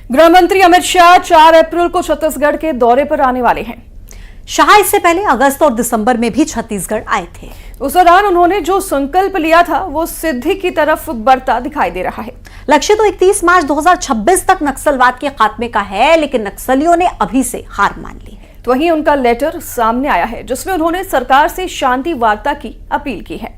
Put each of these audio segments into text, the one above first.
गृह मंत्री अमित शाह 4 अप्रैल को छत्तीसगढ़ के दौरे पर आने वाले हैं। शाह इससे पहले अगस्त और दिसंबर में भी छत्तीसगढ़ आए थे। उस दौरान उन्होंने जो संकल्प लिया था वो सिद्धि की तरफ बढ़ता दिखाई दे रहा है। लक्ष्य तो 31 मार्च 2026 तक नक्सलवाद के खात्मे का है, लेकिन नक्सलियों ने अभी से हार मान ली है। तो वहीं उनका लेटर सामने आया है जिसमें उन्होंने सरकार से शांति वार्ता की अपील की है।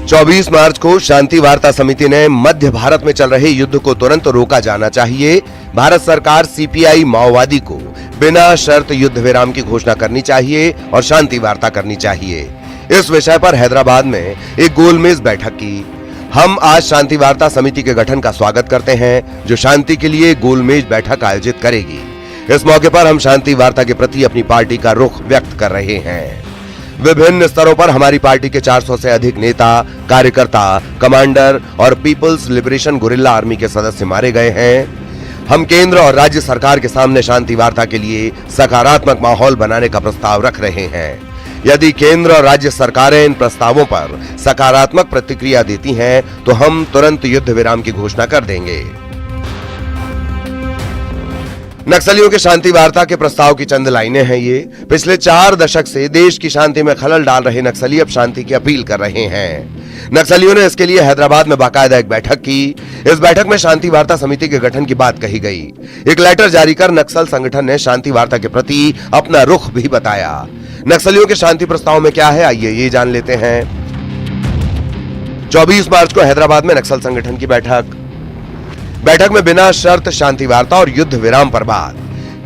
चौबीस मार्च को शांति वार्ता समिति ने मध्य भारत में चल रहे युद्ध को तुरंत रोका जाना चाहिए। भारत सरकार सीपीआई माओवादी को बिना शर्त युद्ध विराम की घोषणा करनी चाहिए और शांति वार्ता करनी चाहिए। इस विषय पर हैदराबाद में एक गोलमेज बैठक की। हम आज शांति वार्ता समिति के गठन का स्वागत करते हैं जो शांति के लिए गोलमेज बैठक आयोजित करेगी। इस मौके पर हम शांति वार्ता के प्रति अपनी पार्टी का रुख व्यक्त कर रहे हैं। विभिन्न स्तरों पर हमारी पार्टी के 400 से अधिक नेता, कार्यकर्ता, कमांडर और पीपल्स लिबरेशन गुरिल्ला आर्मी के सदस्य मारे गए हैं। हम केंद्र और राज्य सरकार के सामने शांति वार्ता के लिए सकारात्मक माहौल बनाने का प्रस्ताव रख रहे हैं। यदि केंद्र और राज्य सरकारें इन प्रस्तावों पर सकारात्मक प्रतिक्रिया देती हैं, तो हम तुरंत युद्ध विराम की घोषणा कर देंगे। नक्सलियों के शांति वार्ता के प्रस्ताव की चंद लाइनें हैं ये। पिछले 4 दशक से देश की शांति में खलल डाल रहे नक्सली अब शांति की अपील कर रहे हैं। नक्सलियों ने इसके लिए हैदराबाद में बाकायदा एक बैठक की। इस बैठक में शांति वार्ता समिति के गठन की बात कही गई। एक लेटर जारी कर नक्सल संगठन ने शांति वार्ता के प्रति अपना रुख भी बताया। नक्सलियों के शांति प्रस्ताव में क्या है, आइए ये जान लेते हैं। 24 मार्च को हैदराबाद में नक्सल संगठन की बैठक में बिना शर्त शांति वार्ता और युद्ध विराम पर बात।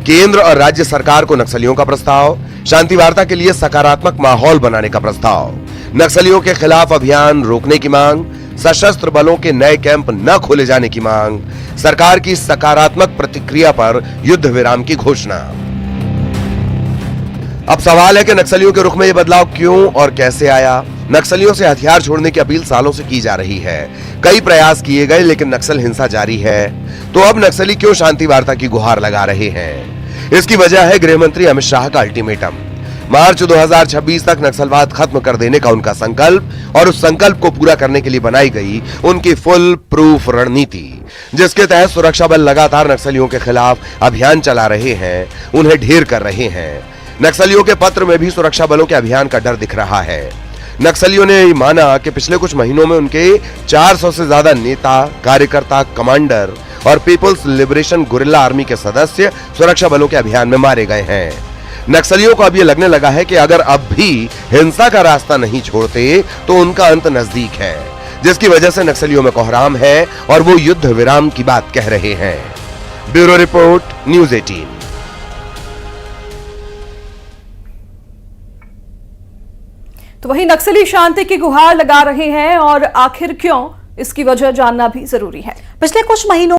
केंद्र और राज्य सरकार को नक्सलियों का प्रस्ताव, शांति वार्ता के लिए सकारात्मक माहौल बनाने का प्रस्ताव, नक्सलियों के खिलाफ अभियान रोकने की मांग, सशस्त्र बलों के नए कैंप न खोले जाने की मांग, सरकार की सकारात्मक प्रतिक्रिया पर युद्ध विराम की घोषणा। अब सवाल है कि नक्सलियों के रुख में यह बदलाव क्यों और कैसे आया। नक्सलियों से हथियार छोड़ने की अपील सालों से की जा रही है। कई प्रयास किए गए लेकिन नक्सल हिंसा जारी है। तो अब नक्सली क्यों शांति वार्ता की गुहार लगा रहे हैं? इसकी वजह है गृह मंत्री अमित शाह का अल्टीमेटम। मार्च 2026 तक नक्सलवाद खत्म कर देने का उनका संकल्प और उस संकल्प को पूरा करने के लिए बनाई गई उनकी फुल प्रूफ रणनीति, जिसके तहत सुरक्षा बल लगातार नक्सलियों के खिलाफ अभियान चला रहे हैं, उन्हें ढेर कर रहे हैं। नक्सलियों के पत्र में भी सुरक्षा बलों के अभियान का डर दिख रहा है। नक्सलियों ने माना कि पिछले कुछ महीनों में उनके 400 से ज्यादा नेता, कार्यकर्ता, कमांडर और पीपल्स लिबरेशन गुरिल्ला आर्मी के सदस्य सुरक्षा बलों के अभियान में मारे गए हैं। नक्सलियों को अब यह लगने लगा है कि अगर अब भी हिंसा का रास्ता नहीं छोड़ते तो उनका अंत नजदीक है, जिसकी वजह से नक्सलियों में कोहराम है और वो युद्ध विराम की बात कह रहे हैं। Bureau report, news 18। तो वहीं नक्सली शांति की गुहार लगा रहे हैं और आखिर क्यों, इसकी वजह जानना भी जरूरी है। पिछले कुछ महीनों